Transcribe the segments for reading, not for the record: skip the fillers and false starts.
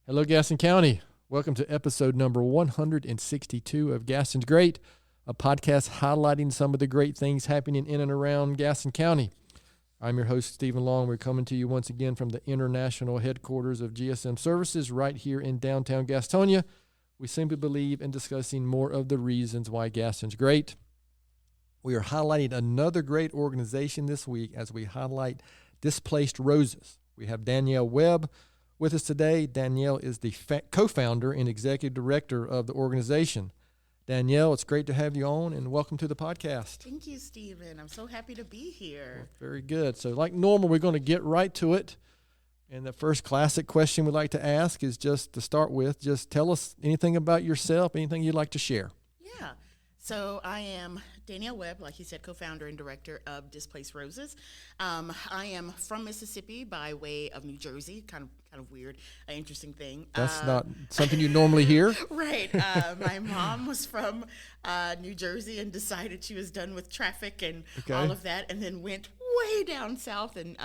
Hello, Gaston County. Welcome to episode number 162 of Gaston's Great, a podcast highlighting some of the great things happening in and around Gaston County. I'm your host, Stephen Long. We're coming to you once again from the international headquarters of GSM Services right here in downtown Gastonia. We simply believe in discussing more of the reasons why Gaston's great. We are highlighting another great organization this week as we highlight Displaced Roses. We have Danielle Webb with us today. Danielle is the co-founder and executive director of the organization. Danielle, it's great to have you on, and welcome to the podcast. Thank you, Stephen. I'm so happy to be here. Well, very good. So like normal, we're going to get right to it. And the first classic question we'd like to ask is just to start with, just tell us anything about yourself, anything you'd like to share. Yeah. So I am Danielle Webb, like you said, co-founder and director of Displaced Roses. I am from Mississippi by way of New Jersey. Kind of weird, interesting thing. That's not something you normally hear. Right. My mom was from New Jersey and decided she was done with traffic and all of that, and then went way down south and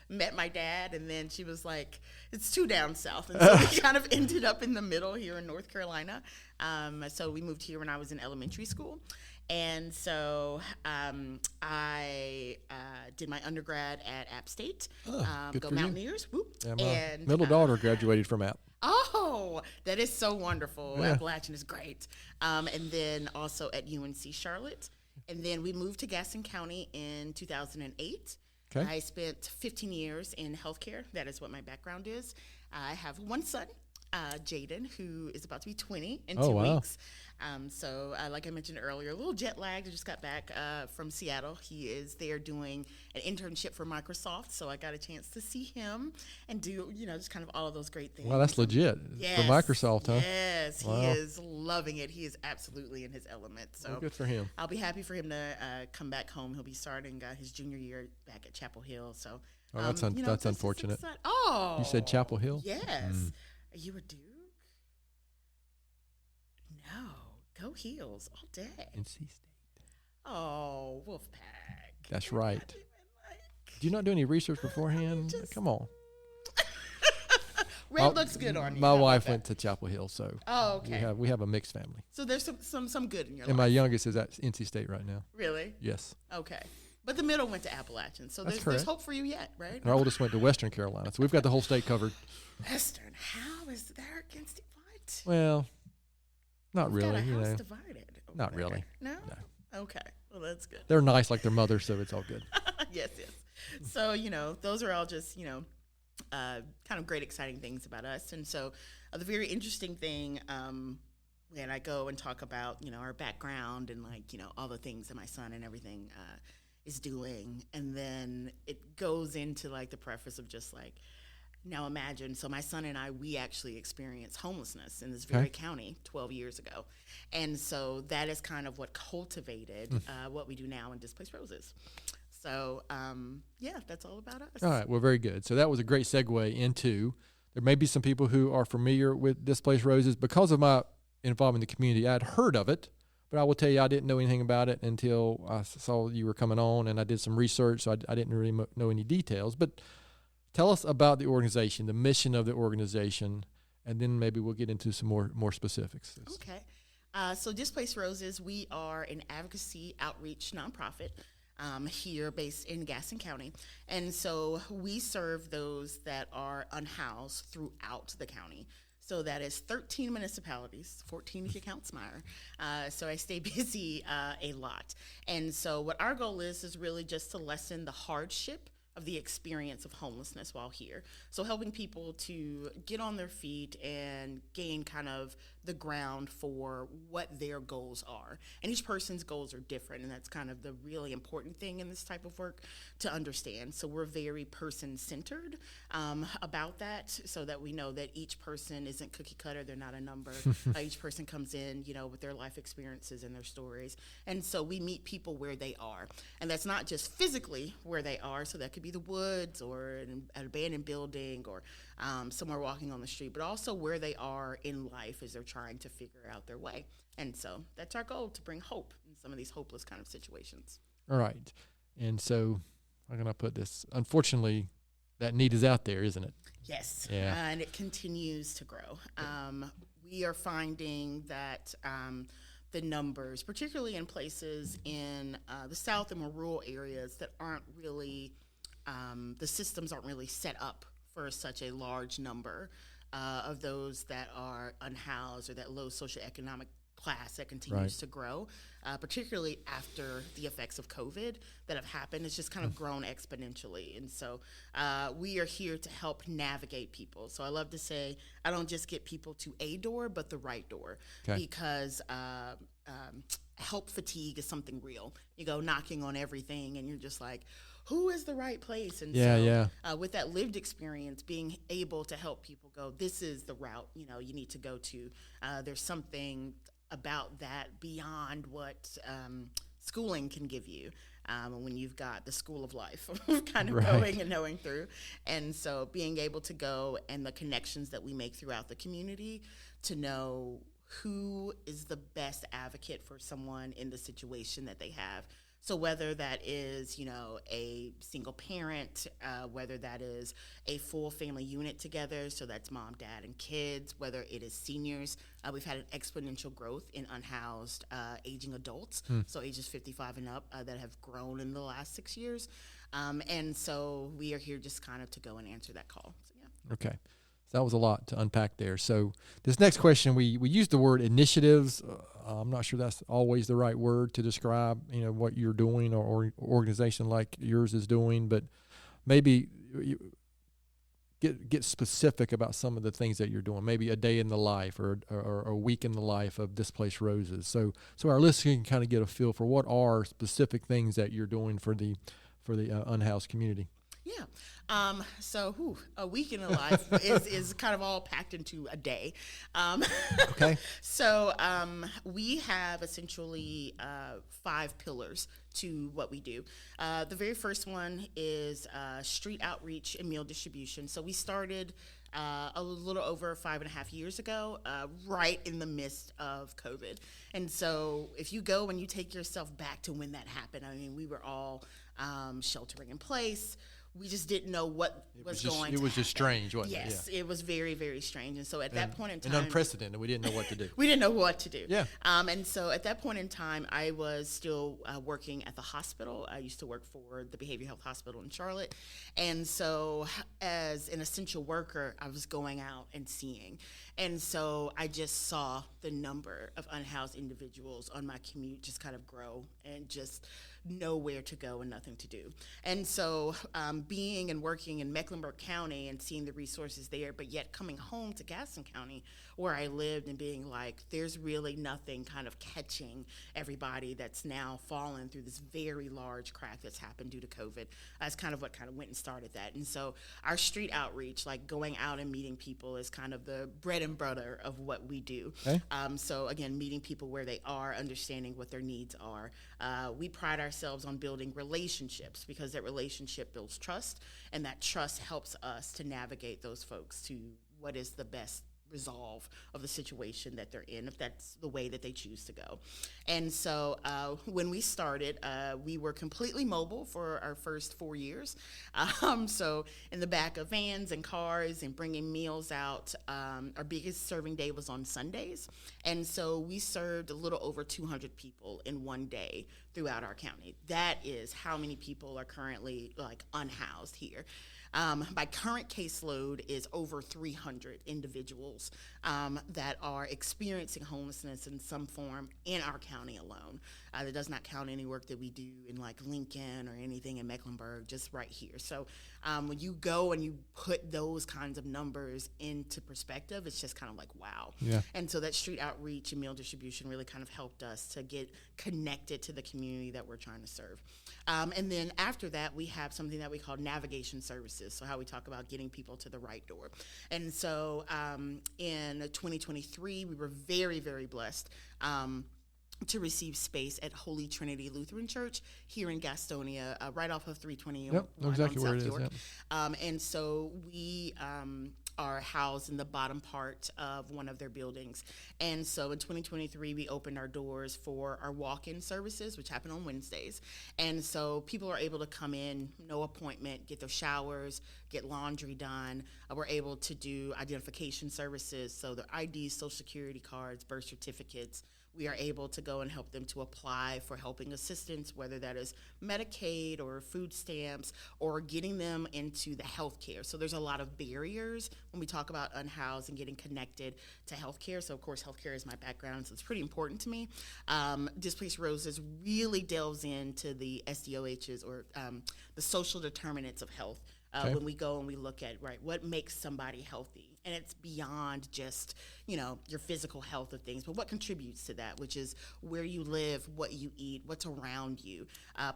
met my dad, and then she was like, it's too down south, and so we kind of ended up in the middle here in North Carolina. So we moved here when I was in elementary school, and so I did my undergrad at App State. Go Mountaineers! Whoop. Yeah, my and middle daughter graduated from App. Oh, that is so wonderful. Yeah. Appalachian is great. And then also at UNC Charlotte. And then we moved to Gaston County in 2008. Okay. I spent 15 years in healthcare. That is what my background is. I have one son, Jaden, who is about to be 20 in 2 weeks. So like I mentioned earlier, a little jet lagged. I just got back from Seattle. He is there doing an internship for Microsoft. So I got a chance to see him and do, just kind of all of those great things. Well, that's legit. Yes. For Microsoft, huh? Yes, wow. He is loving it. He is absolutely in his element. So well, good for him. I'll be happy for him to come back home. He'll be starting his junior year back at Chapel Hill. So that's unfortunate. Oh, you said Chapel Hill? Yes. Are you a Duke? No. Go Heels all day. NC State. Oh, Wolfpack. That's right. Do you not do any research beforehand? Come on. Red looks good on you. My wife went to Chapel Hill, so okay. we have a mixed family. So there's some good in your life. And my youngest is at NC State right now. Really? Yes. Okay. But the middle went to Appalachian, so there's hope for you yet, right? And our oldest went to Western Carolina, so we've got the whole state covered. Western? How is there against it? What? Well, not We've really. Got a house divided. Not there. really. No? Okay. Well, that's good. They're nice like their mother, so it's all good. Yes. So, those are all just, kind of great, exciting things about us. And so the very interesting thing when I go and talk about, our background and, all the things that my son and everything is doing. And then it goes into, the preface of just, now imagine, so my son and I, we actually experienced homelessness in this very county 12 years ago. And so that is kind of what cultivated what we do now in Displaced Roses. So, that's all about us. All right, well, very good. So that was a great segue into, there may be some people who are familiar with Displaced Roses. Because of my involvement in the community, I'd heard of it, but I will tell you I didn't know anything about it until I saw you were coming on, and I did some research, so I didn't really know any details. But tell us about the organization, the mission of the organization, and then maybe we'll get into some more specifics. Okay. So Displaced Roses, we are an advocacy outreach nonprofit here based in Gaston County. And so we serve those that are unhoused throughout the county. So that is 13 municipalities, 14 if you count Smyre. So I stay busy a lot. And so what our goal is really just to lessen the hardship of the experience of homelessness while here. So helping people to get on their feet and gain kind of the ground for what their goals are. And each person's goals are different, and that's kind of the really important thing in this type of work to understand. So we're very person-centered about that, so that we know that each person isn't cookie cutter, they're not a number. Each person comes in, with their life experiences and their stories. And so we meet people where they are. And that's not just physically where they are, so that could be the woods or an abandoned building or somewhere walking on the street, but also where they are in life as they're trying to figure out their way. And so that's our goal, to bring hope in some of these hopeless kind of situations. All right. And so how can I put this? Unfortunately, that need is out there, isn't it? Yes, Yeah. and it continues to grow. We are finding that the numbers, particularly in places in the South and more rural areas that aren't really, the systems aren't really set up for such a large number of those that are unhoused or that low socioeconomic class that continues to grow, particularly after the effects of COVID that have happened. It's just kind of grown exponentially. And so we are here to help navigate people. So I love to say I don't just get people to a door, but the right door, because help fatigue is something real. You go knocking on everything and you're just like, who is the right place? And with that lived experience, being able to help people go, this is the route, you need to go to. There's something about that beyond what schooling can give you when you've got the school of life kind of going and knowing through. And so being able to go and the connections that we make throughout the community to know who is the best advocate for someone in the situation that they have. So whether that is, a single parent, whether that is a full family unit together, so that's mom, dad, and kids, whether it is seniors, we've had an exponential growth in unhoused aging adults, so ages 55 and up, that have grown in the last 6 years. And so we are here just kind of to go and answer that call. So, yeah. Okay. So that was a lot to unpack there. So this next question, we use the word initiatives. I'm not sure that's always the right word to describe, what you're doing or organization like yours is doing, but maybe you get specific about some of the things that you're doing, maybe a day in the life or a week in the life of Displaced Roses. So our listeners can kind of get a feel for what are specific things that you're doing for the unhoused community. Yeah. So a week in the life is kind of all packed into a day. Okay. So we have essentially 5 pillars to what we do. The very first one is street outreach and meal distribution. So we started a little over 5.5 years ago, right in the midst of COVID. And so if you go and you take yourself back to when that happened, I mean, we were all sheltering in place. We just didn't know what was going to happen. It was just strange, wasn't it? Yes, it was very, very strange. And so at that point in time... And unprecedented. We didn't know what to do. We didn't know what to do. Yeah. And so at that point in time, I was still working at the hospital. I used to work for the Behavioral Health Hospital in Charlotte. And so as an essential worker, I was going out and seeing. And so I just saw the number of unhoused individuals on my commute just kind of grow and just nowhere to go and nothing to do. And so being and working in Mecklenburg County and seeing the resources there, but yet coming home to Gaston County where I lived and being like, there's really nothing kind of catching everybody that's now fallen through this very large crack that's happened due to COVID. That's kind of what kind of went and started that. And so our street outreach, like going out and meeting people, is kind of the bread and butter of what we do. Okay. So again, meeting people where they are, understanding what their needs are. We pride ourselves on building relationships because that relationship builds trust, and that trust helps us to navigate those folks to what is the best resolve of the situation that they're in, if that's the way that they choose to go. And so when we started, we were completely mobile for our first 4 years. So in the back of vans and cars and bringing meals out. Our biggest serving day was on Sundays. And so we served a little over 200 people in one day throughout our county. That is how many people are currently unhoused here. My current caseload is over 300 individuals that are experiencing homelessness in some form in our county alone. That does not count any work that we do in Lincoln or anything in Mecklenburg, just right here. So when you go and you put those kinds of numbers into perspective, it's just kind of wow. Yeah. And so that street outreach and meal distribution really kind of helped us to get connected to the community that we're trying to serve. And then after that, we have something that we call navigation services. So how we talk about getting people to the right door. And so in 2023, we were very, very blessed to receive space at Holy Trinity Lutheran Church here in Gastonia, right off of 320. Yep, know exactly where it is. Yep. And so we are housed in the bottom part of one of their buildings. And so in 2023, we opened our doors for our walk-in services, which happen on Wednesdays. And so people are able to come in, no appointment, get their showers, get laundry done. We're able to do identification services, so their IDs, social security cards, birth certificates. We are able to go and help them to apply for helping assistance, whether that is Medicaid or food stamps or getting them into the healthcare. So there's a lot of barriers when we talk about unhoused and getting connected to healthcare. So of course, healthcare is my background, so it's pretty important to me. Displaced Roses really delves into the SDOHs, or the social determinants of health. When we go and we look at, right, what makes somebody healthy. And it's beyond just, your physical health of things, but what contributes to that, which is where you live, what you eat, what's around you.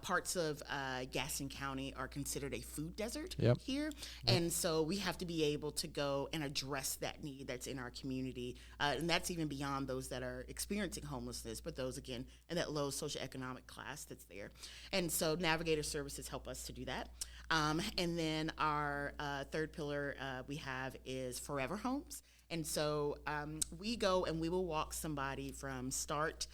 Parts of Gaston County are considered a food desert here. And so we have to be able to go and address that need that's in our community. And that's even beyond those that are experiencing homelessness, but those, again, in that low socioeconomic class that's there. And so Navigator Services help us to do that. And then our third pillar we have is Forever Homes. And so we go and we will walk somebody from start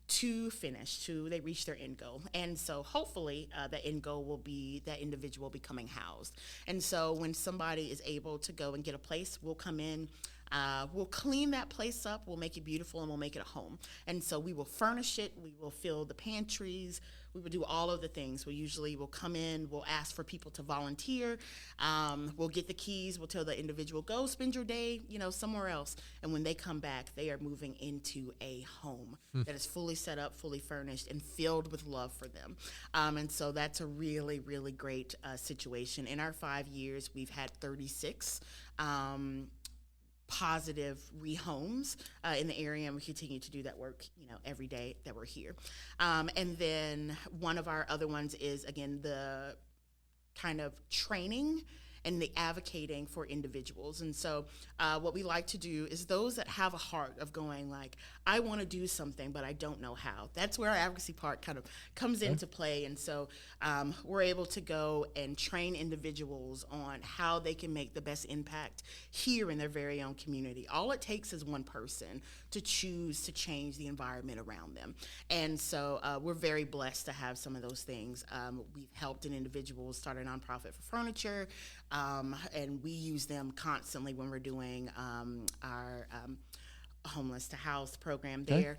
to finish, to they reach their end goal. And so hopefully the end goal will be that individual becoming housed. And so when somebody is able to go and get a place, we'll come in, we'll clean that place up, we'll make it beautiful, and we'll make it a home. And so we will furnish it, we will fill the pantries, we will do all of the things. We'll come in, we'll ask for people to volunteer, we'll get the keys, we'll tell the individual, go spend your day, somewhere else. And when they come back, they are moving into a home that is fully set up, fully furnished, and filled with love for them. And so that's a really, really great situation. In our 5 years, we've had 36 positive rehomes in the area, and we continue to do that work, every day that we're here. And then one of our other ones is, again, the kind of training and the advocating for individuals. And so what we like to do is those that have a heart of going like, I want to do something, but I don't know how. That's where our advocacy part kind of comes into play. And so we're able to go and train individuals on how they can make the best impact here in their very own community. All it takes is one person to choose to change the environment around them. And so we're very blessed to have some of those things. We've helped an individual start a nonprofit for furniture, and we use them constantly when we're doing our homeless to house program there.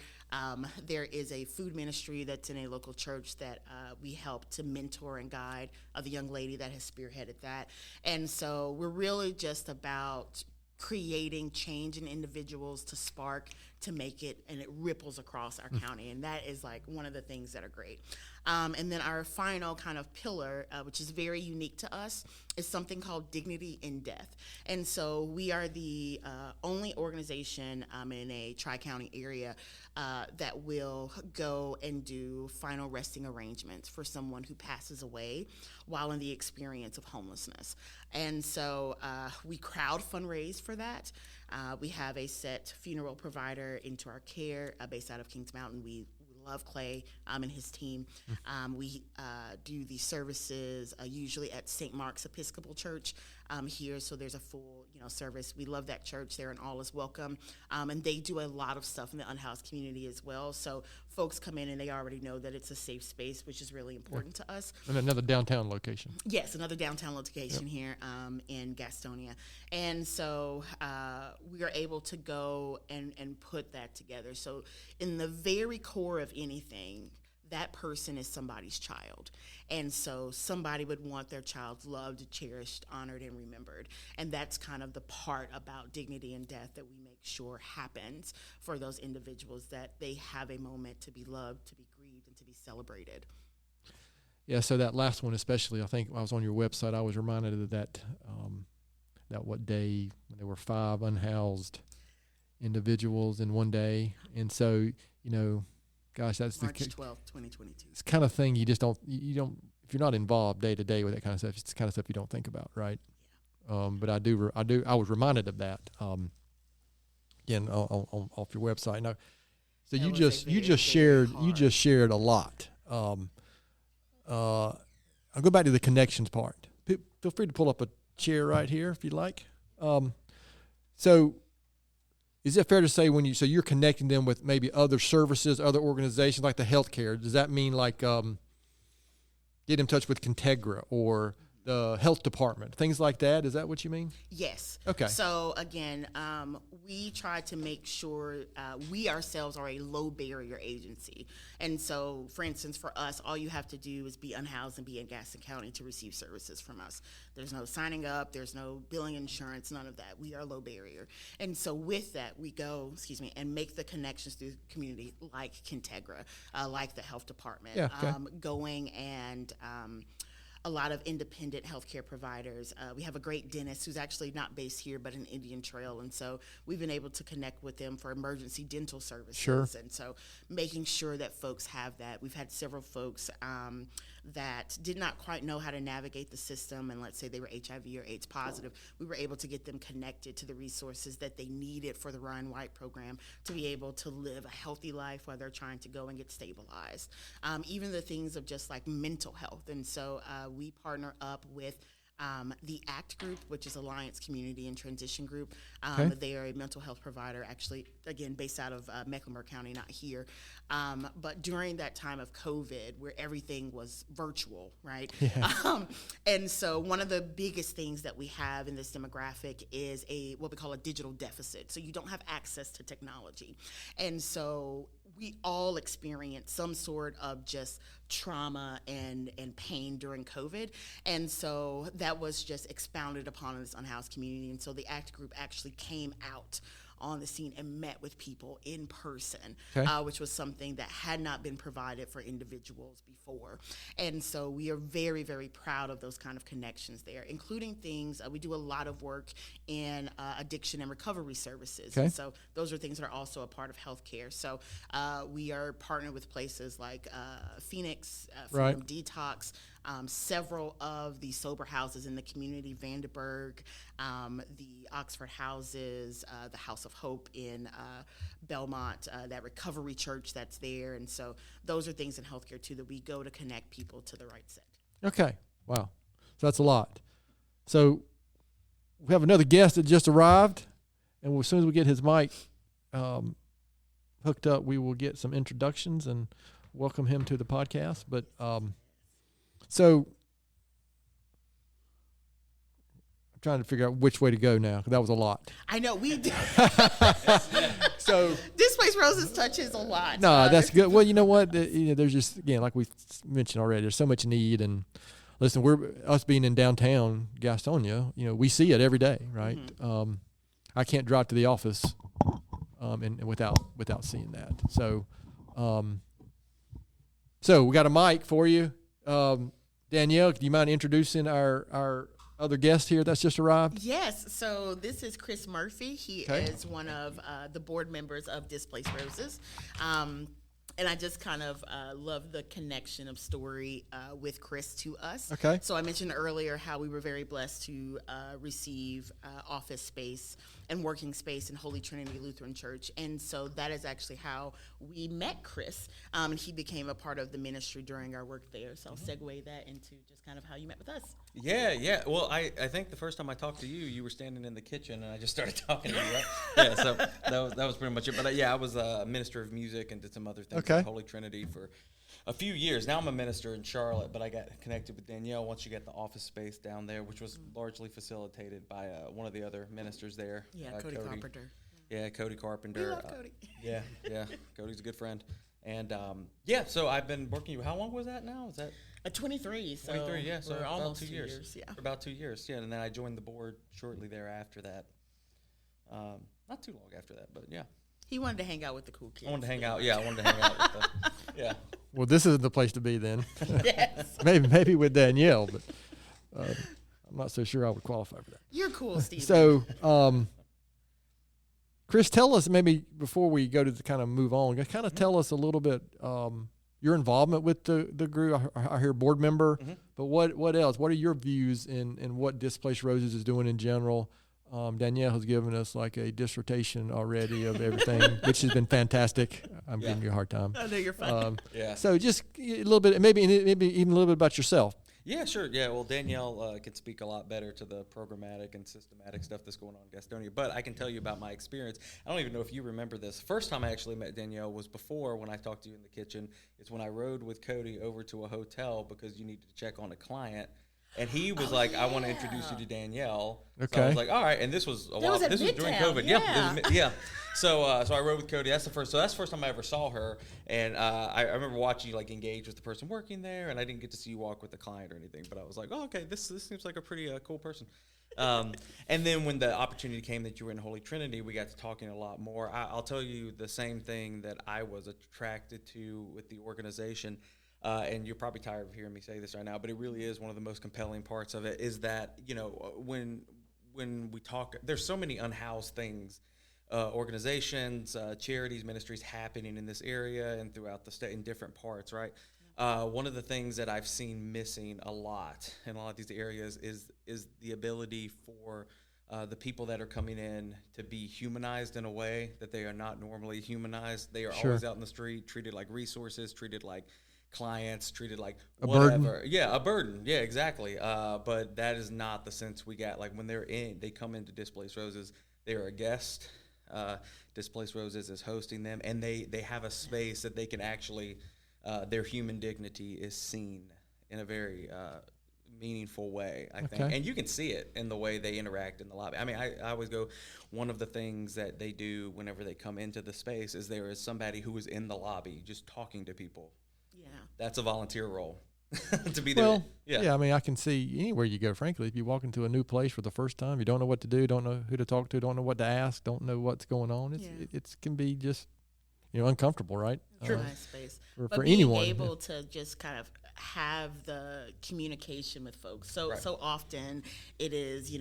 There is a food ministry that's in a local church that we help to mentor and guide the young lady that has spearheaded that. And so we're really just about creating change in individuals to spark, to make it, and it ripples across our county. And that is like one of the things that are great. And then our final kind of pillar, which is very unique to us, is something called Dignity in Death. And so we are the only organization in a tri-county area that will go and do final resting arrangements for someone who passes away while in the experience of homelessness. And so we crowd fundraise for that. We have a set funeral provider into our care based out of Kings Mountain. We love Clay and his team. We do these services usually at St. Mark's Episcopal Church here, so there's a full service. We love that church there, and all is welcome. And they do a lot of stuff in the unhoused community as well. So folks come in and they already know that it's a safe space, which is really important to us. And another downtown location. Yes, another downtown location here in Gastonia. And so we are able to go and put that together. So in the very core of anything, that person is somebody's child. And so somebody would want their child loved, cherished, honored, and remembered. And that's kind of the part about dignity in death that we make sure happens for those individuals, that they have a moment to be loved, to be grieved, and to be celebrated. Yeah, so that last one especially, I think when I was on your website, I was reminded of that what day when there were 5 unhoused individuals in one day. And so, gosh, that's March 12th, 2022. It's kind of thing you just don't, if you're not involved day to day with that kind of stuff, it's the kind of stuff you don't think about, right? Yeah. But I was reminded of that, again, off your website. Now, so you just shared a lot. I'll go back to the connections part. Feel free to pull up a chair right here if you'd like. So is it fair to say so you're connecting them with maybe other services, other organizations like the healthcare? Does that mean like get in touch with Contegra or the health department, things like that? Is that what you mean? Yes. Okay. So again, we try to make sure we ourselves are a low barrier agency. And so, for instance, for us, all you have to do is be unhoused and be in Gaston County to receive services from us. There's no signing up, there's no billing insurance, none of that. We are low barrier. And so with that, we go, and make the connections through the community like Contegra, like the health department, Yeah, okay. going and a lot of independent healthcare providers. We have a great dentist who's actually not based here, but in Indian Trail. And so we've been able to connect with them for emergency dental services. Sure. And so making sure that folks have that. We've had several folks that did not quite know how to navigate the system, and let's say they were HIV or AIDS positive. We were able to get them connected to the resources that they needed for the Ryan White program to be able to live a healthy life while they're trying to go and get stabilized. Even the things of just like mental health. And so we partner up with the ACT group, which is Alliance Community and Transition Group. Okay. They are a mental health provider, actually, again, based out of Mecklenburg County, not here. But during that time of COVID, where everything was virtual, right? Yeah. And so one of the biggest things that we have in this demographic is what we call a digital deficit. So you don't have access to technology. And so we all experience some sort of just trauma and pain during COVID. And so that was just expounded upon in this unhoused community. And so the ACT group actually came out on the scene and met with people in person, okay. Which was something that had not been provided for individuals before. And so we are very, very proud of those kind of connections there, including things, we do a lot of work in addiction and recovery services. Okay. And so those are things that are also a part of healthcare. So we are partnered with places like Phoenix, Freedom Right. Detox, several of the sober houses in the community, Vandenberg, the Oxford Houses, the House of Hope in Belmont, that recovery church that's there. And so those are things in healthcare too that we go to connect people to the right set. Okay. Wow. So that's a lot. So we have another guest that just arrived, and as soon as we get his mic hooked up, we will get some introductions and welcome him to the podcast. But so I'm trying to figure out which way to go now, because that was a lot. I know we did. So Displaced Roses touches a lot. no, that's good. Well, you know what? There's just, again, like we mentioned already, there's so much need. And listen, us being in downtown Gastonia, we see it every day, right? Mm-hmm. I can't drive to the office and without seeing that. So we got a mic for you. Danielle, do you mind introducing our other guest here that's just arrived? Yes. So this is Chris Murphy. He is one of the board members of Displaced Roses. And I just kind of love the connection of story with Chris to us. Okay. So I mentioned earlier how we were very blessed to receive office space and working space in Holy Trinity Lutheran Church. And so that is actually how we met Chris. And he became a part of the ministry during our work there. So I'll segue that into just kind of how you met with us. Yeah. Well, I think the first time I talked to you, you were standing in the kitchen, and I just started talking to you. Right? Yeah, so that was pretty much it. But I was a minister of music and did some other things at Holy Trinity for a few years. Now I'm a minister in Charlotte, but I got connected with Danielle once you get the office space down there, which was largely facilitated by one of the other ministers there. Yeah, Cody Carpenter. Yeah, Cody Carpenter. We love Cody. Yeah. Cody's a good friend. And so I've been working. How long was that now? Is that 23? So 23, yeah. So we're about almost 2 years. Yeah. For about 2 years, yeah. And then I joined the board shortly thereafter that. Not too long after that, but yeah. He wanted to hang out with the cool kids. I wanted to hang out. Yeah, I wanted to hang out with them. Yeah. Well, this isn't the place to be then. Yes. maybe with Danielle, but I'm not so sure I would qualify for that. You're cool, Steve. So, Chris, tell us, maybe before we go to the kind of move on, kind of tell us a little bit your involvement with the group. I hear board member, but what else? What are your views in what Displaced Roses is doing in general? Danielle has given us like a dissertation already of everything, which has been fantastic. I'm giving you a hard time. I know you're fine. Yeah. So just a little bit, maybe even a little bit about yourself. Yeah, sure. Yeah, well, Danielle can speak a lot better to the programmatic and systematic stuff that's going on in Gastonia, but I can tell you about my experience. I don't even know if you remember this. First time I actually met Danielle was before when I talked to you in the kitchen. It's when I rode with Cody over to a hotel because you needed to check on a client. And he was like, I want to introduce you to Danielle. Okay. So I was like, all right. And this was a while. This was during COVID. Yeah. So I rode with Cody. That's the first time I ever saw her. And I remember watching you like engage with the person working there. And I didn't get to see you walk with the client or anything. But I was like, oh, okay, this seems like a pretty cool person. And then when the opportunity came that you were in Holy Trinity, we got to talking a lot more. I'll tell you the same thing that I was attracted to with the organization. And you're probably tired of hearing me say this right now, but it really is one of the most compelling parts of it is that, when we talk, there's so many unhoused things, organizations, charities, ministries happening in this area and throughout the state in different parts, right? One of the things that I've seen missing a lot in a lot of these areas is the ability for the people that are coming in to be humanized in a way that they are not normally humanized. They are always out in the street, treated like resources, treated like clients, treated like whatever. A burden. Yeah, exactly. But that is not the sense we got. Like when they come into Displaced Roses, they are a guest. Displaced Roses is hosting them, and they have a space that they can actually, their human dignity is seen in a very meaningful way, I think. And you can see it in the way they interact in the lobby. I mean, I always go, one of the things that they do whenever they come into the space is there is somebody who is in the lobby just talking to people. That's a volunteer role to be there. Well, yeah, I mean, I can see anywhere you go, frankly. If you walk into a new place for the first time, you don't know what to do, don't know who to talk to, don't know what to ask, don't know what's going on. It can be just, uncomfortable, right? True. Nice space. For anyone. Being able to just kind of have the communication with folks. So often it is,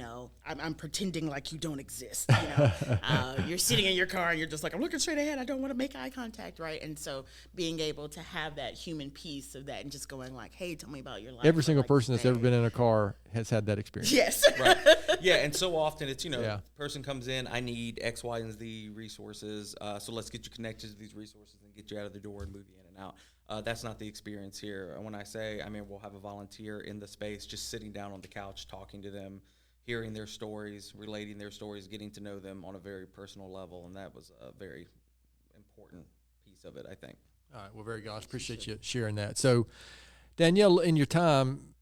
I'm pretending like you don't exist. You're sitting in your car and you're just like, I'm looking straight ahead. I don't want to make eye contact, right? And so being able to have that human piece of that and just going like, hey, tell me about your life. Every single person that's ever been in a car has had that experience. Yes. Right. Yeah, and so often it's, person comes in, I need X, Y, and Z resources, so let's get you connected to these resources and get you out of the door and move you in and out. That's not the experience here. When I say, we'll have a volunteer in the space, just sitting down on the couch, talking to them, hearing their stories, relating their stories, getting to know them on a very personal level, and that was a very important piece of it, I think. All right, well, very good. I appreciate you sharing that. So, Danielle, in your time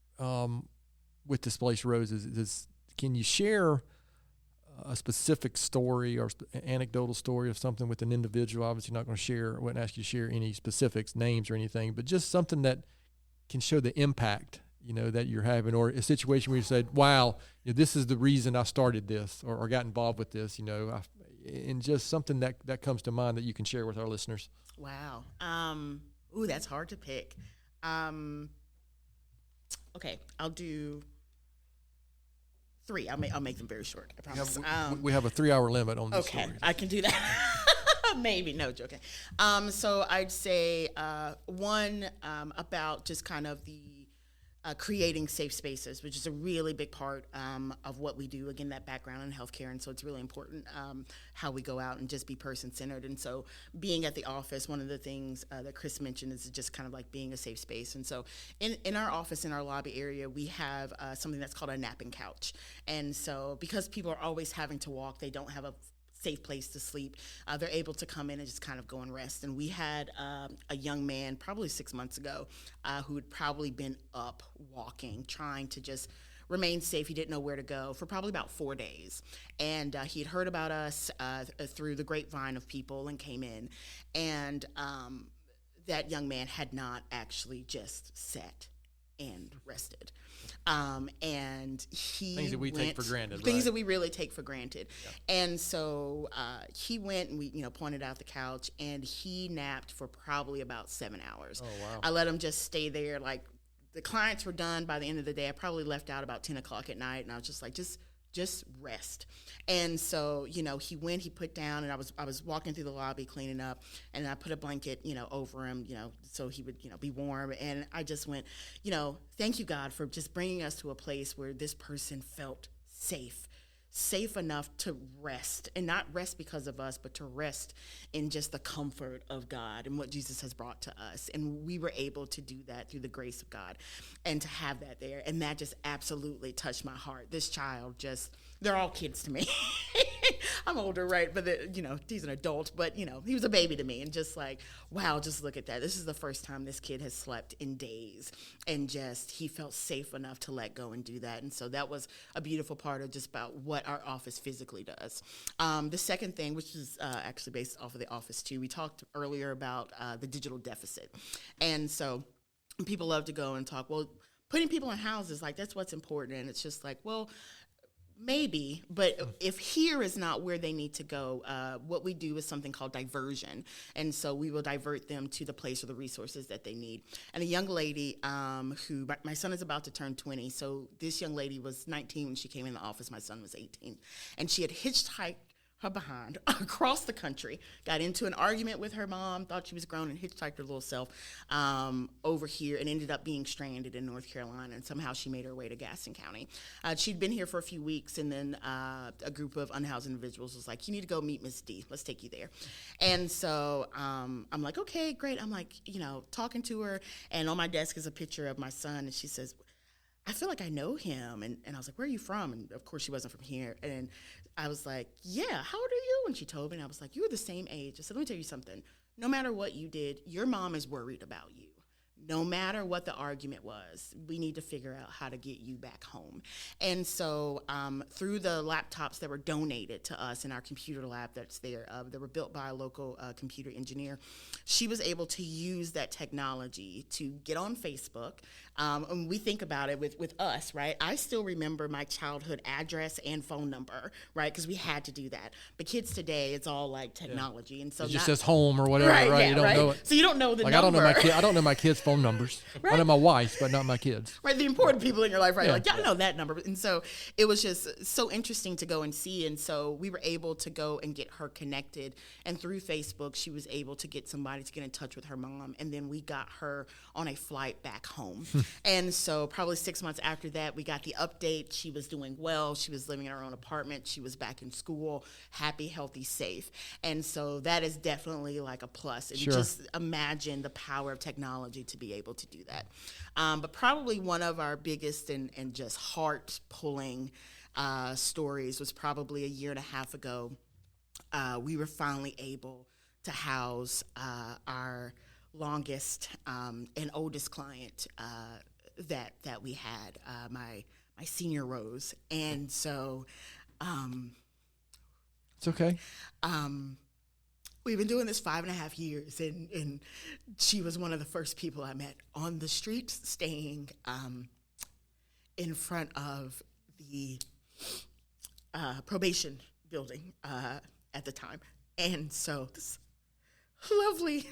with Displaced Roses, can you share a specific story or anecdotal story of something with an individual? Obviously not going to share, I wouldn't ask you to share any specifics, names or anything, but just something that can show the impact, that you're having, or a situation where you said, wow, this is the reason I started this or got involved with this, and just something that comes to mind that you can share with our listeners. Wow. That's hard to pick. Okay, I'll do 3. I'll make them very short, I promise. We have a 3-hour limit on this. Okay, story. I can do that. Maybe, no, joking. So I'd say one about just kind of the creating safe spaces, which is a really big part of what we do. Again, that background in healthcare, and so it's really important how we go out and just be person-centered. And so being at the office, one of the things that Chris mentioned is just kind of like being a safe space. And so in our office, in our lobby area, we have something that's called a napping couch. And so because people are always having to walk, they don't have a safe place to sleep. They're able to come in and just kind of go and rest. And we had a young man probably 6 months ago who had probably been up walking, trying to just remain safe. He didn't know where to go for probably about 4 days. And he had heard about us through the grapevine of people and came in. And that young man had not actually just sat and rested. And he things that we take for granted, things right? that we really take for granted. Yeah. And so he went and we pointed out the couch, and he napped for probably about 7 hours. Oh, wow. I let him just stay there. Like, the clients were done by the end of the day. I probably left out about 10 o'clock at night, and I was just like, just rest. And so, he went, he put down, and I was walking through the lobby cleaning up, and I put a blanket, over him, so he would, be warm. And I just went, thank you, God, for just bringing us to a place where this person felt safe. safe enough to rest, and not rest because of us, but to rest in just the comfort of God and what Jesus has brought to us. And we were able to do that through the grace of God and to have that there. And that just absolutely touched my heart. This child they're all kids to me. I'm older, right? But, he's an adult, but, he was a baby to me. And just like, wow, just look at that. This is the first time this kid has slept in days. And he felt safe enough to let go and do that. And so that was a beautiful part of just about what our office physically does. The second thing, which is actually based off of the office too, we talked earlier about the digital deficit. And so people love to go and talk, well, putting people in houses, like that's what's important. And it's just like, well, maybe, but if here is not where they need to go, what we do is something called diversion. And so we will divert them to the place or the resources that they need. And a young lady who, my son is about to turn 20, so this young lady was 19 when she came in the office. My son was 18. And she had hitchhiked her behind across the country, got into an argument with her mom, thought she was grown, and hitchhiked her little self over here, and ended up being stranded in North Carolina. And somehow she made her way to Gaston County. She'd been here for a few weeks, and then a group of unhoused individuals was like, you need to go meet Miss D. Let's take you there. And so I'm like, okay, great. I'm like, talking to her, and on my desk is a picture of my son, and she says, I feel like I know him. And I was like, where are you from? And of course she wasn't from here. And I was like, yeah, how old are you? And she told me, and I was like, you're the same age. I said, let me tell you something. No matter what you did, your mom is worried about you. No matter what the argument was, we need to figure out how to get you back home. And so through the laptops that were donated to us in our computer lab that's there, that were built by a local computer engineer, she was able to use that technology to get on Facebook. And we think about it with us, right? I still remember my childhood address and phone number, right? Because we had to do that. But kids today, it's all like technology. And so it just says home or whatever, right? Yeah, you don't know it. So you don't know the number. I don't know my kids' phone numbers. Right. I know my wife's, but not my kids. Right, the important people in your life, right? Yeah. Like, y'all know that number. And so it was just so interesting to go and see. And so we were able to go and get her connected. And through Facebook, she was able to get somebody to get in touch with her mom. And then we got her on a flight back home. And so probably 6 months after that, we got the update. She was doing well. She was living in her own apartment. She was back in school, happy, healthy, safe. And so that is definitely like a plus. And just imagine the power of technology to be able to do that. But probably one of our biggest and just heart-pulling stories was probably a year and a half ago. We were finally able to house our longest and oldest client that we had, my senior Rose. And so it's okay. We've been doing this 5.5 years, and she was one of the first people I met on the street, staying in front of the probation building at the time. And so this lovely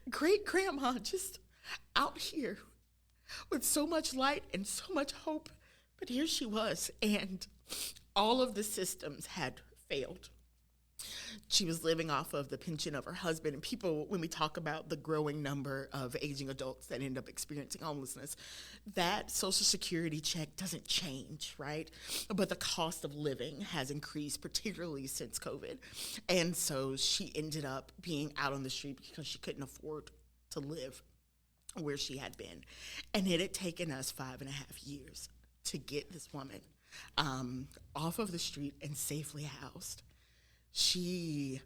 great grandma just out here with so much light and so much hope. But here she was, and all of the systems had failed. She was living off of the pension of her husband. And people, when we talk about the growing number of aging adults that end up experiencing homelessness, that Social Security check doesn't change, right? But the cost of living has increased, particularly since COVID. And so she ended up being out on the street because she couldn't afford to live where she had been. And it had taken us 5.5 years to get this woman off of the street and safely housed. She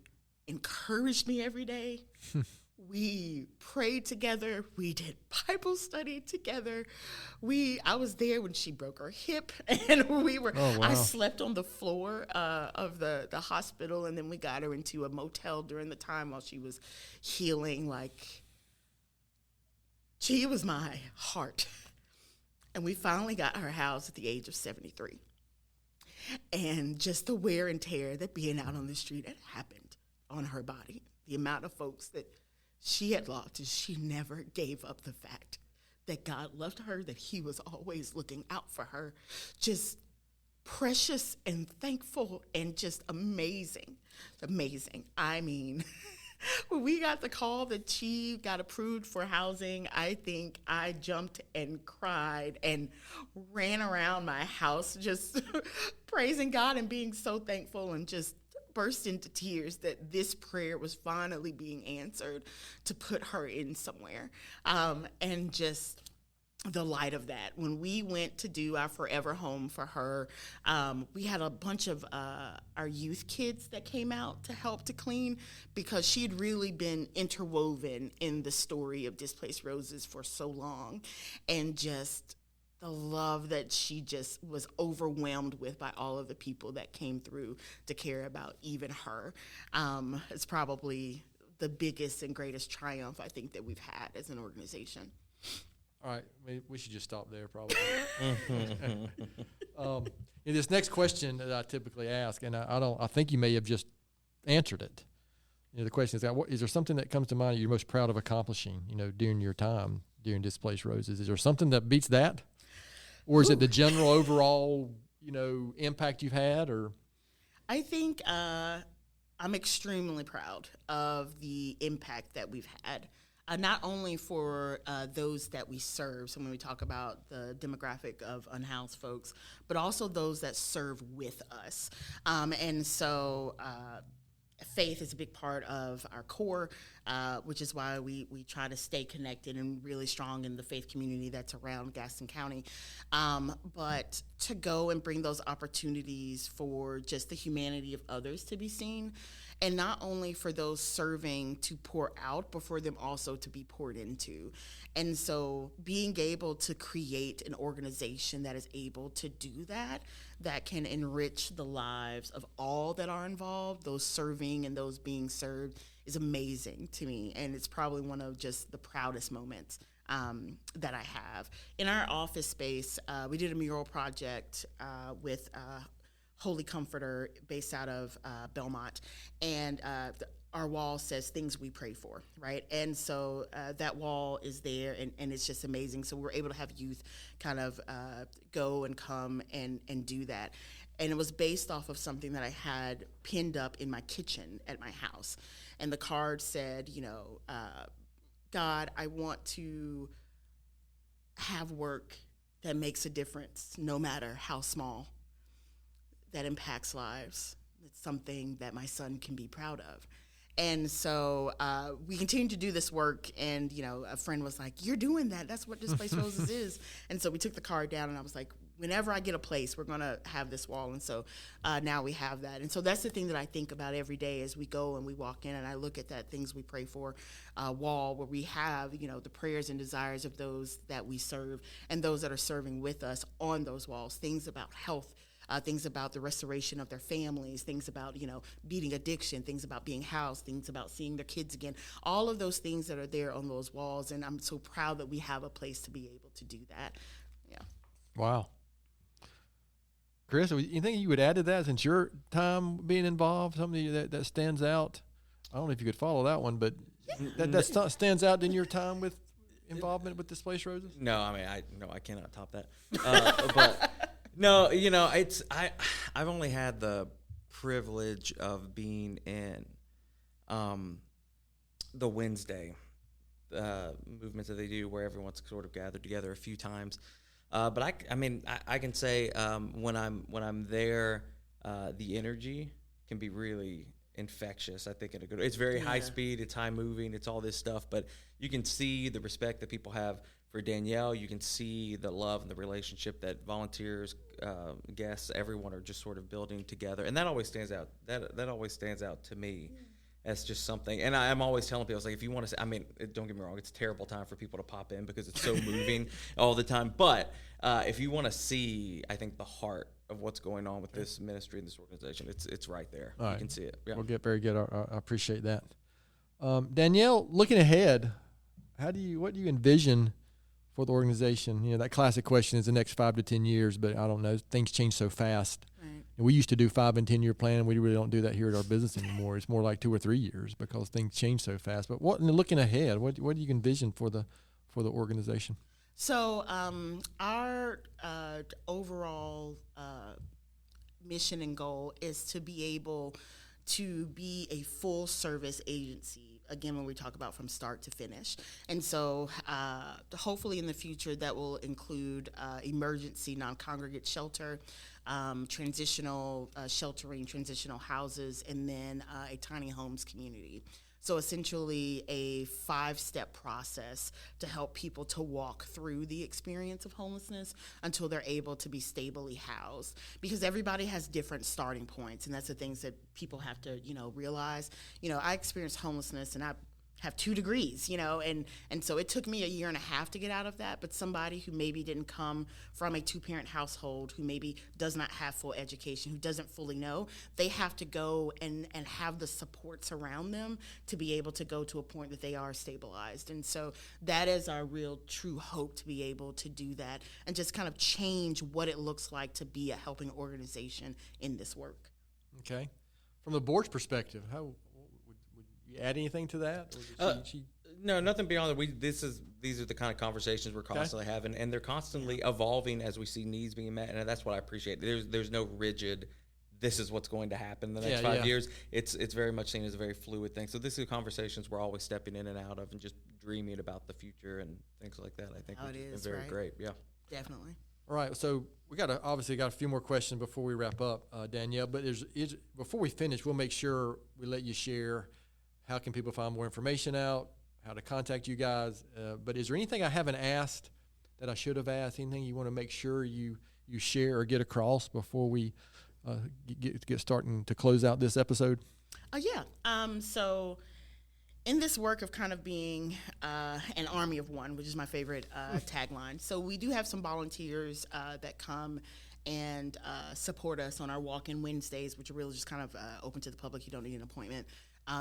encouraged me every day. We prayed together. We did Bible study together. I was there when she broke her hip, and I slept on the floor of the hospital, and then we got her into a motel during the time while she was healing. Like, she was my heart. And we finally got her housed at the age of 73. And just the wear and tear that being out on the street had happened on her body, the amount of folks that she had lost, and she never gave up the fact that God loved her, that he was always looking out for her. Just precious and thankful and just amazing. Amazing. I mean, When we got the call that she got approved for housing, I think I jumped and cried and ran around my house just praising God and being so thankful, and just burst into tears that this prayer was finally being answered to put her in somewhere. And just the light of that. When we went to do our forever home for her, we had a bunch of our youth kids that came out to help to clean, because she had really been interwoven in the story of Displaced Roses for so long, and just the love that she just was overwhelmed with by all of the people that came through to care about even her. It's probably the biggest and greatest triumph I think that we've had as an organization. All right, we should just stop there, probably. This next question that I typically ask, and I think you may have just answered it. The question is, is there something that comes to mind you're most proud of accomplishing, during your time during Displaced Roses? Is there something that beats that, or is it the general overall, impact you've had? Or I think I'm extremely proud of the impact that we've had. Not only for those that we serve, so when we talk about the demographic of unhoused folks, but also those that serve with us. And so faith is a big part of our core, which is why we try to stay connected and really strong in the faith community that's around Gaston County. But to go and bring those opportunities for just the humanity of others to be seen, and not only for those serving to pour out, but for them also to be poured into. And so being able to create an organization that is able to do that can enrich the lives of all that are involved, those serving and those being served, is amazing to me. And it's probably one of just the proudest moments that I have. In our office space, we did a mural project with Holy Comforter based out of Belmont, and our wall says things we pray for, right? And so that wall is there, and it's just amazing. So we're able to have youth kind of go and come and do that. And it was based off of something that I had pinned up in my kitchen at my house. And the card said, God, I want to have work that makes a difference, no matter how small, that impacts lives. It's something that my son can be proud of. And so we continue to do this work, and, a friend was like, you're doing that. That's what Displaced Roses is. And so we took the card down, and I was like, whenever I get a place, we're going to have this wall. And so now we have that. And so that's the thing that I think about every day as we go and we walk in, and I look at that things we pray for wall, where we have, the prayers and desires of those that we serve and those that are serving with us on those walls, things about health, things about the restoration of their families, things about, beating addiction, things about being housed, things about seeing their kids again, all of those things that are there on those walls. And I'm so proud that we have a place to be able to do that. Yeah. Wow. Chris, anything you would add to that since your time being involved, something that stands out? I don't know if you could follow that one, but that stands out in your time with involvement with Displaced Roses? No, I cannot top that. But no, I've only had the privilege of being in the Wednesday movements that they do, where everyone's sort of gathered together a few times. But I can say when I'm there, the energy can be really infectious. I think it's very high speed, it's high moving, it's all this stuff. But you can see the respect that people have for Danielle. You can see the love and the relationship that volunteers, guests, everyone are just sort of building together, and that always stands out. That always stands out to me. As just something, and I'm always telling people, it's like, if you want to, don't get me wrong, it's a terrible time for people to pop in because it's so moving all the time. But if you want to see, I think, the heart of what's going on with this ministry and this organization, it's right there. You can see it. Yeah. We'll get very good. I appreciate that. Danielle, looking ahead, what do you envision for the organization? That classic question is the next 5 to 10 years, but I don't know. Things change so fast. Right. We used to do 5 and 10 year plan. We really don't do that here at our business anymore. It's more like 2 or 3 years because things change so fast. But looking ahead, what do you envision for the organization? So our overall mission and goal is to be able to be a full service agency again, when we talk about from start to finish. And so hopefully in the future that will include emergency non-congregate shelter, transitional sheltering, transitional houses, and then a tiny homes community. So essentially a 5-step process to help people to walk through the experience of homelessness until they're able to be stably housed. Because everybody has different starting points, and that's the things that people have to, realize. I experienced homelessness, and I have 2 degrees, and so it took me a year and a half to get out of that. But somebody who maybe didn't come from a 2-parent household, who maybe does not have full education, who doesn't fully know, they have to go and have the supports around them to be able to go to a point that they are stabilized. And so that is our real true hope, to be able to do that and just kind of change what it looks like to be a helping organization in this work. Okay. From the board's perspective, how you add anything to that? Or no, nothing beyond that. These are the kind of conversations we're constantly having, and they're constantly evolving as we see needs being met, and that's what I appreciate. There's no rigid, this is what's going to happen in the next 5 years. It's very much seen as a very fluid thing. So this is conversations we're always stepping in and out of, and just dreaming about the future and things like that. I think it's very great. Yeah, definitely. All right, so we obviously got a few more questions before we wrap up, Danielle. But before we finish, we'll make sure we let you share. How can people find more information out? How to contact you guys? But is there anything I haven't asked that I should have asked? Anything you want to make sure you share or get across before we get starting to close out this episode? So in this work of kind of being an army of one, which is my favorite tagline, so we do have some volunteers that come and support us on our walk-in Wednesdays, which are really just kind of open to the public. You don't need an appointment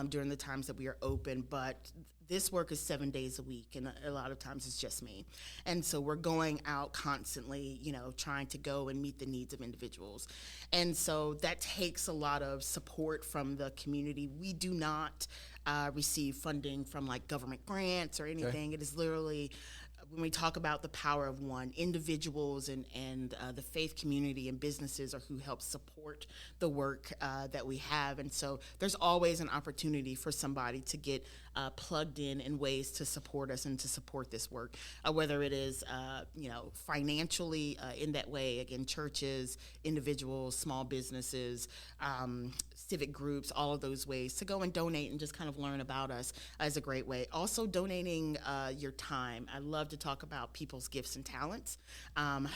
during the times that we are open, but this work is 7 days a week, and a lot of times it's just me. And so we're going out constantly, trying to go and meet the needs of individuals. And so that takes a lot of support from the community. We do not receive funding from like government grants or anything. Okay. It is literally, when we talk about the power of one, individuals and the faith community and businesses are who help support the work that we have. And so there's always an opportunity for somebody to get plugged in ways to support us and to support this work, whether it is, financially in that way, again, churches, individuals, small businesses, civic groups, all of those ways to go and donate and just kind of learn about us is a great way. Also donating your time. I love to talk about people's gifts and talents,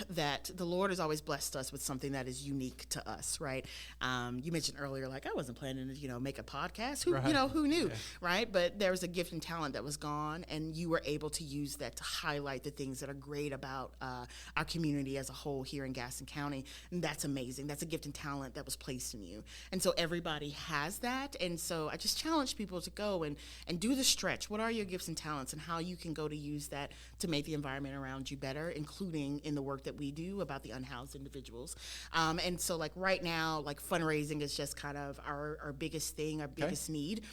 that the Lord has always blessed us with something that is unique to us, right? You mentioned earlier, like, I wasn't planning to, make a podcast. Who knew, right? But there was a gift and talent that was gone, and you were able to use that to highlight the things that are great about our community as a whole here in Gaston County, and that's amazing. That's a gift and talent that was placed in you. And so everybody has that, and so I just challenge people to go and do the stretch. What are your gifts and talents, and how you can go to use that to make the environment around you better, including in the work that we do about the unhoused individuals. And so like right now, like fundraising is just kind of our biggest thing, our biggest need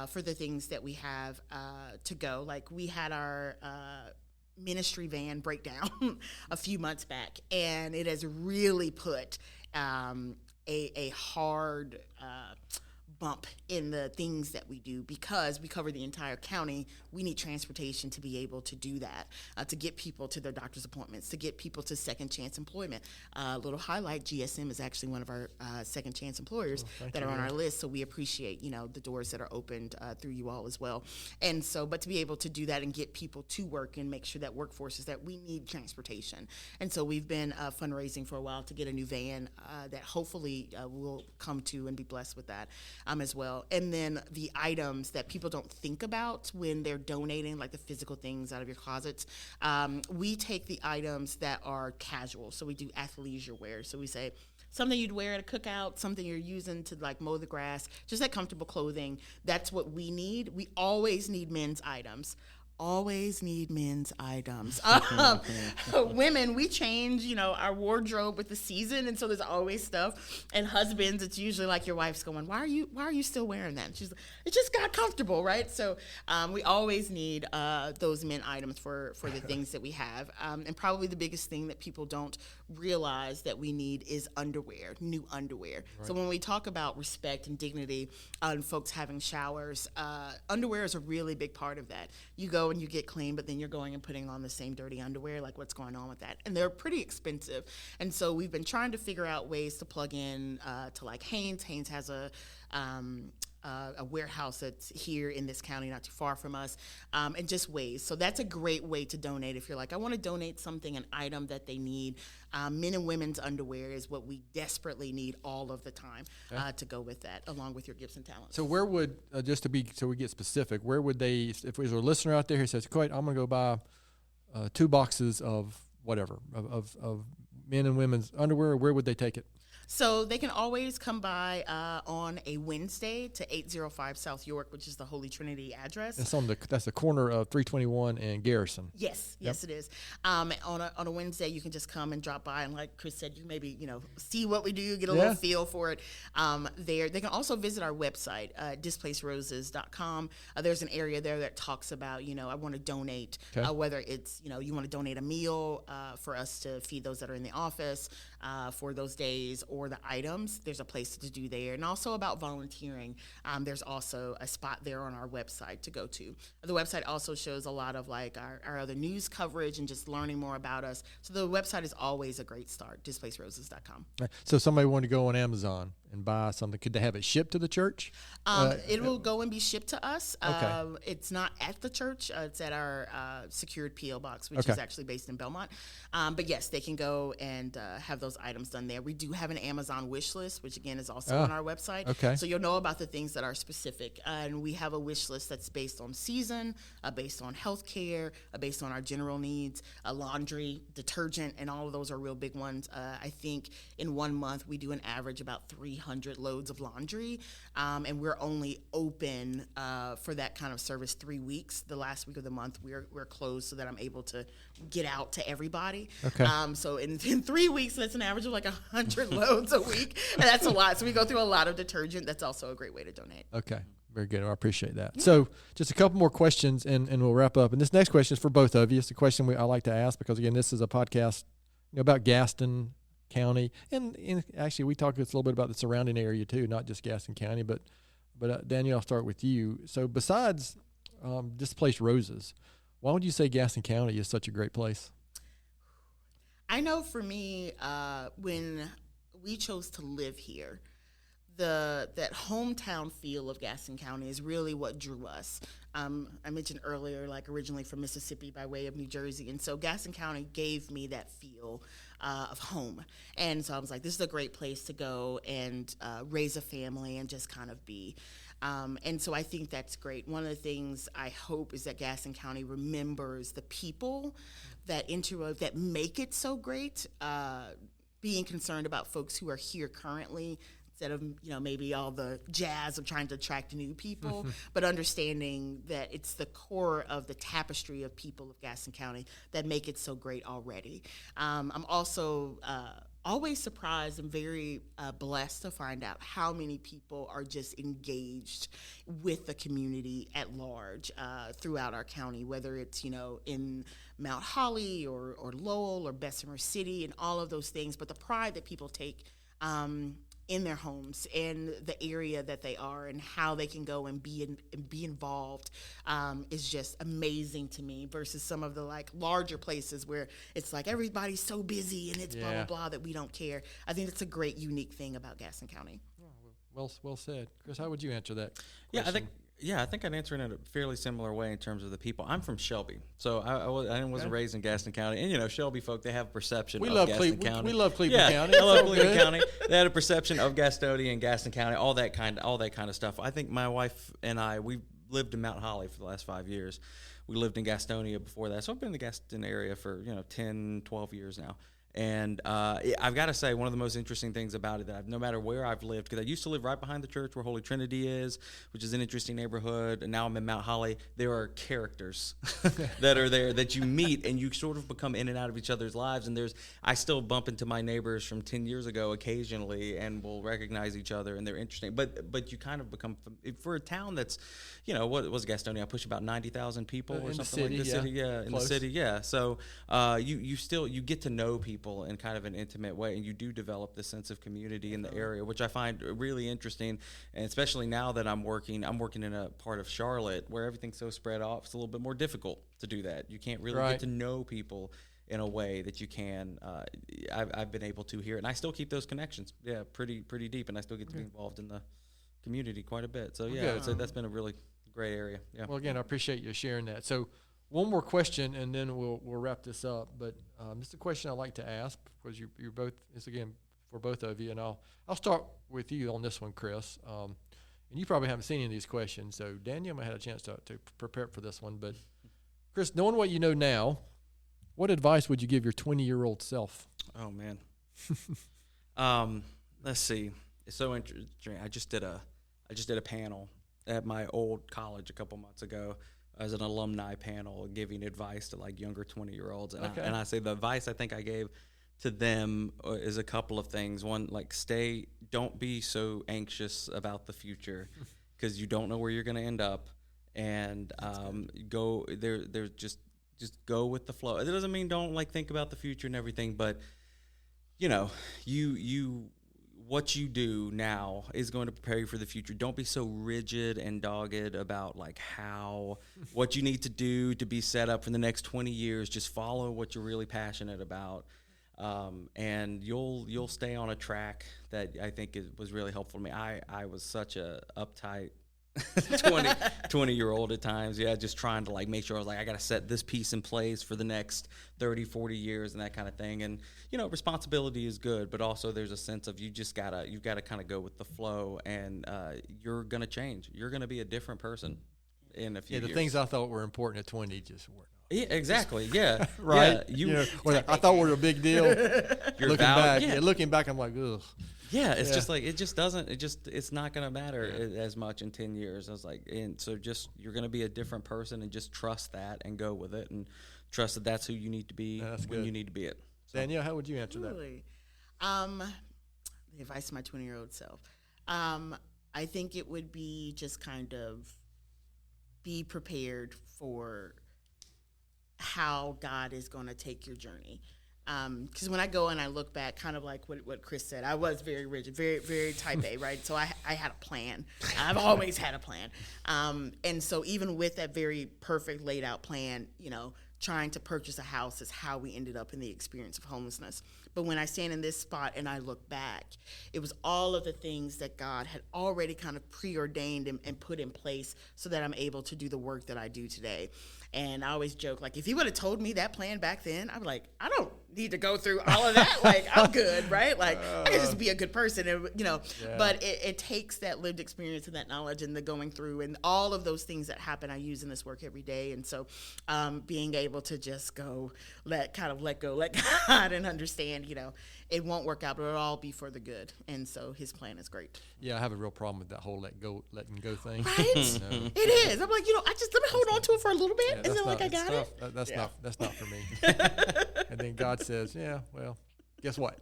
for the things that we have to go. Like we had our ministry van breakdown a few months back, and it has really put a hard bump in the things that we do. Because we cover the entire county, we need transportation to be able to do that, to get people to their doctor's appointments, to get people to second chance employment. Little highlight, GSM is actually one of our second chance employers that are on our list, so we appreciate the doors that are opened through you all as well. And so, but to be able to do that and get people to work and make sure that workforces, that we need transportation. And so we've been fundraising for a while to get a new van that hopefully will come to and be blessed with that as well. And then the items that people don't think about when they're donating, like the physical things out of your closets, we take the items that are casual. So we do athleisure wear. So we say something you'd wear at a cookout, something you're using to like mow the grass, just that comfortable clothing. That's what we need. We always need men's items. always need men's items. Women, we change, our wardrobe with the season, and so there's always stuff. And husbands, it's usually like your wife's going, why are you still wearing that? And she's like, it just got comfortable, right? So we always need those men items for the things that we have. And probably the biggest thing that people don't realize that we need is underwear, new underwear. Right. So when we talk about respect and dignity and folks having showers, underwear is a really big part of that. You go and you get clean, but then you're going and putting on the same dirty underwear. Like, what's going on with that? And they're pretty expensive. And so we've been trying to figure out ways to plug in to like Hanes. Hanes has a warehouse that's here in this county, not too far from us, and just ways. So that's a great way to donate. If you're like, I want to donate something, an item that they need, men and women's underwear is what we desperately need all of the time to go with that, along with your gifts and talents. So where would, so we get specific, where would they, if there's a listener out there who says, "Great, I'm going to go buy 2 boxes of whatever, of men and women's underwear," where would they take it? So they can always come by on a Wednesday to 805 South York, which is the Holy Trinity address. That's that's the corner of 321 and Garrison. Yes, it is. On a Wednesday, you can just come and drop by, and like Chris said, you maybe see what we do, get a little feel for it. There, they can also visit our website, displacedroses.com. There's an area there that talks about I want to donate, whether it's you want to donate a meal for us to feed those that are in the office for those days, or the items. There's a place to do there, and also about volunteering. There's also a spot there on our website to go to. The website also shows a lot of like our other news coverage and just learning more about us. So the website is always a great start, displacedroses.com. So somebody wanted to go on Amazon and buy something, could they have it shipped to the church? It will go and be shipped to us. Okay. It's not at the church. It's at our secured P.O. box, which is actually based in Belmont. But yes, they can go and have those items done there. We do have an Amazon wish list, which again is also on our website. Okay. So you'll know about the things that are specific. And we have a wish list that's based on season, based on healthcare, based on our general needs, laundry, detergent, and all of those are real big ones. I think in 1 month we do an average about 300 loads of laundry, and we're only open for that kind of service 3 weeks. The last week of the month we're closed so that I'm able to get out to everybody. Okay. So in 3 weeks, that's an average of like 100 loads a week, and that's a lot. So we go through a lot of detergent. That's also a great way to donate. Okay. Very good. I appreciate that. Yeah. So just a couple more questions, and we'll wrap up. And this next question is for both of you. It's a question I like to ask because, again, this is a podcast about Gaston County. And actually, we talked a little bit about the surrounding area, too, not just Gaston County. But Danielle, I'll start with you. So besides Displaced Roses, why would you say Gaston County is such a great place? I know for me, when we chose to live here, that hometown feel of Gaston County is really what drew us. I mentioned earlier, like originally from Mississippi by way of New Jersey, and so Gaston County gave me that feel of home. And so I was like, this is a great place to go and raise a family and just kind of be. And so I think that's great. One of the things I hope is that Gaston County remembers the people that make it so great, being concerned about folks who are here currently, instead of maybe all the jazz of trying to attract new people, but understanding that it's the core of the tapestry of people of Gaston County that make it so great already. I'm also always surprised and very blessed to find out how many people are just engaged with the community at large throughout our county, whether it's in Mount Holly or Lowell or Bessemer City and all of those things, but the pride that people take in their homes and the area that they are and how they can go and be involved is just amazing to me, versus some of the like larger places where it's like everybody's so busy and it's blah blah blah that we don't care. I think that's a great unique thing about Gaston County. Well said. Chris, how would you answer that question? I think I'd answer it in a fairly similar way in terms of the people. I'm from Shelby, so I wasn't raised in Gaston County. And, Shelby folk, they have a perception of Gaston County. We love Cleveland County. I love Cleveland County. They had a perception of Gastonia and Gaston County, all that kind of stuff. I think my wife and I, we lived in Mount Holly for the last 5 years. We lived in Gastonia before that, so I've been in the Gaston area for 10, 12 years now. And I've got to say, one of the most interesting things about it, that no matter where I've lived, because I used to live right behind the church where Holy Trinity is, which is an interesting neighborhood, and now I'm in Mount Holly, there are characters that are there that you meet, and you sort of become in and out of each other's lives. And I still bump into my neighbors from 10 years ago occasionally, and we'll recognize each other, and they're interesting. But you kind of become, for a town that's, what was Gastonia? I push about 90,000 people or something like the city, in the city, yeah. So you get to know people in kind of an intimate way, and you do develop this sense of community in the area, which I find really interesting. And especially now that I'm working in a part of Charlotte where everything's so spread off, it's a little bit more difficult to do that. You can't really get to know people in a way that you can. I've been able to here, and I still keep those connections, pretty deep, and I still get to be involved in the community quite a bit. So so that's been a really great area. Yeah. Well, again, I appreciate you sharing that. So one more question, and then we'll wrap this up. But this is a question I like to ask, because you're both. It's again for both of you, and I'll start with you on this one, Chris. And you probably haven't seen any of these questions, so Danielle might have had a chance to prepare for this one. But Chris, knowing what you know now, what advice would you give your 20-year-old self? Oh man, let's see. It's so interesting. I just did a panel at my old college a couple months ago as an alumni panel, giving advice to like younger 20-year-olds. And I say the advice I think I gave to them is a couple of things. One, like don't be so anxious about the future, because you don't know where you're going to end up. And go there. Just go with the flow. It doesn't mean don't like think about the future and everything, but what you do now is going to prepare you for the future. Don't be so rigid and dogged about like what you need to do to be set up for the next 20 years. Just follow what you're really passionate about. And you'll stay on a track that I think was really helpful to me. I was such a uptight 20-year-old at times, just trying to like make sure I was like, I got to set this piece in place for the next 30, 40 years and that kind of thing. And responsibility is good, but also there's a sense of you've got to kind of go with the flow, and you're going to change. You're going to be a different person in a few years. The things I thought were important at 20 just weren't. Yeah, exactly. Yeah. Right. Yeah, I thought were a big deal. Looking back, I'm like, ugh. Yeah, it's just like it's not going to matter as much in 10 years. I was like, and so you're going to be a different person, and just trust that and go with it, and trust that that's who you need to be when you need to be it. So. Danielle, how would you answer that? The advice to my 20-year-old self. I think it would be just kind of be prepared for how God is going to take your journey. Because when I go and I look back, kind of like what Chris said, I was very rigid, very, very type A, right? So I had a plan. I've always had a plan. And so even with that very perfect laid out plan, trying to purchase a house is how we ended up in the experience of homelessness. But when I stand in this spot and I look back, it was all of the things that God had already kind of preordained and put in place so that I'm able to do the work that I do today. And I always joke, like, if he would have told me that plan back then, I'd be like, I don't need to go through all of that. Like, I'm good, right? Like, I can just be a good person, and, But it takes that lived experience and that knowledge and the going through and all of those things that happen. I use in this work every day, and so being able to just let God and understand, it won't work out, but it'll all be for the good. And so His plan is great. Yeah, I have a real problem with that whole letting go thing. Right? It is. I'm like, let me hold on to it for a little bit, and then I got it. That's not for me. And then God says, yeah, well, guess what?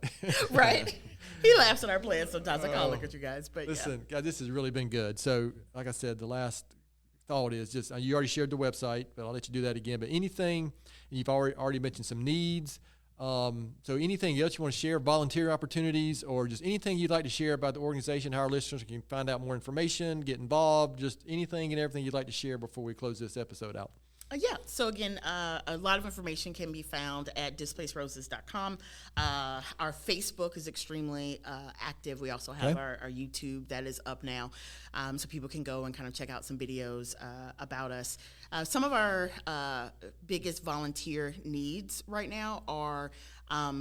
Right. He laughs at our plans sometimes. I'll look at you guys. But listen, God, this has really been good. So, like I said, the last thought is just, you already shared the website, but I'll let you do that again. But anything, you've already mentioned some needs. So anything else you want to share, volunteer opportunities, or just anything you'd like to share about the organization, how our listeners can find out more information, get involved, just anything and everything you'd like to share before we close this episode out. So again, a lot of information can be found at displacedroses.com. Our Facebook is extremely active. We also have our YouTube that is up now, so people can go and kind of check out some videos about us. Some of our biggest volunteer needs right now are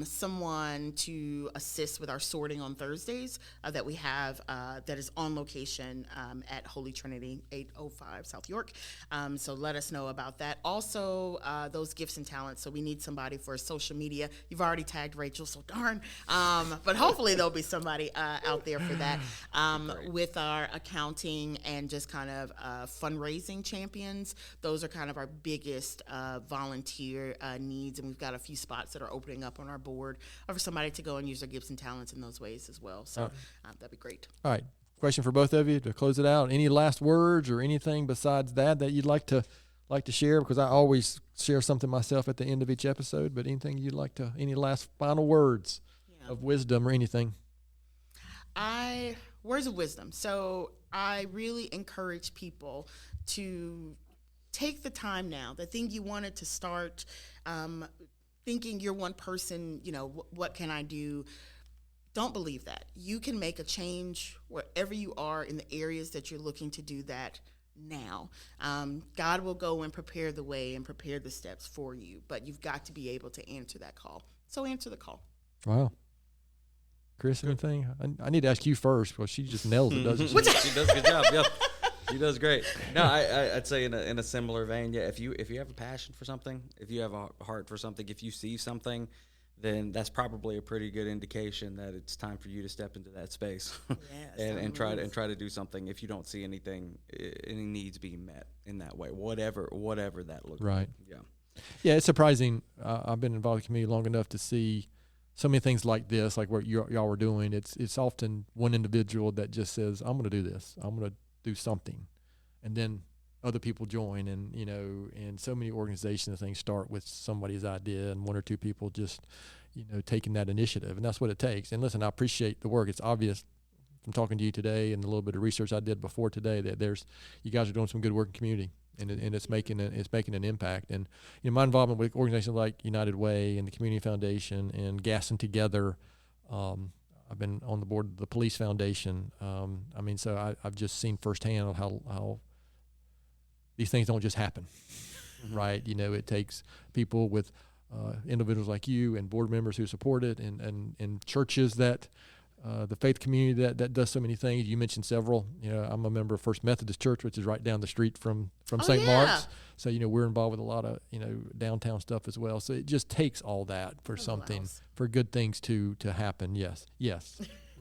someone to assist with our sorting on Thursdays that we have that is on location at Holy Trinity, 805 South York. So let us know about that. Also, those gifts and talents. So we need somebody for social media. You've already tagged Rachel, so darn. But hopefully there'll be somebody out there for that. With our accounting and just kind of fundraising champions, those are kind of our biggest volunteer needs, and we've got a few spots that are opening up on our board for somebody to go and use their gifts and talents in those ways as well. So that'd be great. All right. Question for both of you to close it out. Any last words or anything besides that you'd like to share? Because I always share something myself at the end of each episode, but anything you'd like to, any last final words of wisdom or anything? Words of wisdom. So I really encourage people to take the time now. The thing you wanted to start thinking you're one person, what can I do? Don't believe that. You can make a change wherever you are in the areas that you're looking to do that now. God will go and prepare the way and prepare the steps for you, but you've got to be able to answer that call. So answer the call. Wow. Chris, anything? I need to ask you first because she just nails it, doesn't she? She does a good job. Yep. She does great. No, I'd say in a similar vein, if you have a passion for something, if you have a heart for something, if you see something, then that's probably a pretty good indication that it's time for you to step into that space and try to do something. If you don't see any needs being met in that way, whatever that looks like. Right. Yeah, it's surprising. I've been involved in the community long enough to see so many things like this, like what y'all were doing. It's often one individual that just says, "I'm going to do this. I'm going to do something," and then other people join, and and so many organizations and things start with somebody's idea and one or two people just taking that initiative, and that's what it takes. And listen, I appreciate the work. It's obvious from talking to you today and a little bit of research I did before today that you guys are doing some good work in the community, and it's making an impact. And my involvement with organizations like United Way and the Community Foundation and Gaston Together. I've been on the board of the Police Foundation. So I've just seen firsthand how these things don't just happen, right? It takes people with individuals like you and board members who support it, and churches that the faith community that does so many things. You mentioned several. I'm a member of First Methodist Church, which is right down the street from St. Mark's. So we're involved with a lot of downtown stuff as well. So it just takes all that for for good things to happen. Yes.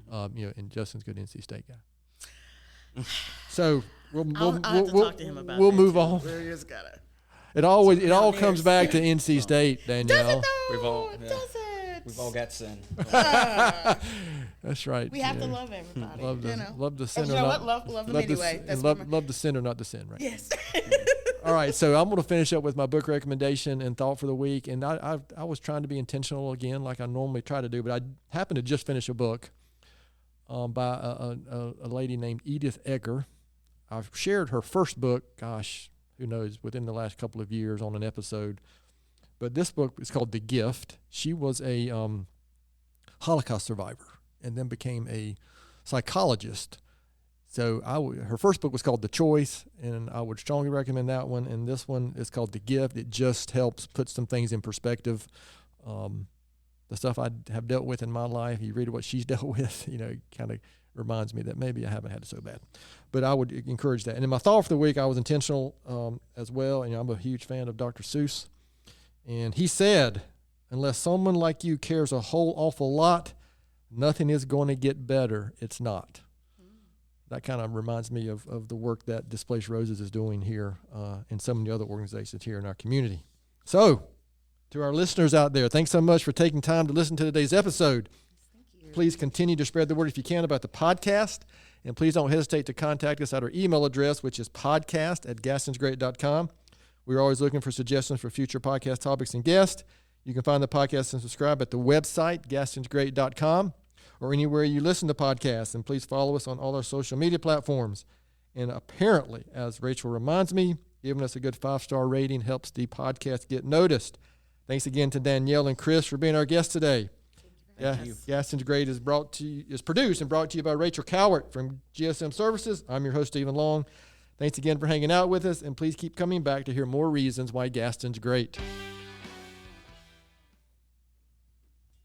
And Justin's a good NC State guy. So we'll talk to him about we'll move on. We just gotta. It all comes back to NC State, Danielle. We've all got sin. That's right. We have to love everybody. Love the sin. Love them anyway. Love the sin or not the sin, right? Yes. All right, so I'm going to finish up with my book recommendation and thought for the week. And I was trying to be intentional again, like I normally try to do, but I happened to just finish a book by a lady named Edith Eger. I've shared her first book, who knows, within the last couple of years on an episode. But this book is called The Gift. She was a Holocaust survivor and then became a psychologist. So her first book was called The Choice, and I would strongly recommend that one. And this one is called The Gift. It just helps put some things in perspective. The stuff I have dealt with in my life, you read what she's dealt with, kind of reminds me that maybe I haven't had it so bad. But I would encourage that. And in my thought for the week, I was intentional as well. And I'm a huge fan of Dr. Seuss. And he said, unless someone like you cares a whole awful lot, nothing is going to get better. It's not. That kind of reminds me of the work that Displaced Roses is doing here and some of the other organizations here in our community. So, to our listeners out there, thanks so much for taking time to listen to today's episode. Thank you. Please continue to spread the word if you can about the podcast. And please don't hesitate to contact us at our email address, which is podcast@gastonsgreat.com. We're always looking for suggestions for future podcast topics and guests. You can find the podcast and subscribe at the website, gastonsgreat.com, or anywhere you listen to podcasts. And please follow us on all our social media platforms. And apparently, as Rachel reminds me, giving us a good 5-star rating helps the podcast get noticed. Thanks again to Danielle and Chris for being our guests today. Thank you. Gaston's Great is produced and brought to you by Rachel Cowart from GSM Services. I'm your host, Stephen Long. Thanks again for hanging out with us, and please keep coming back to hear more reasons why Gaston's great.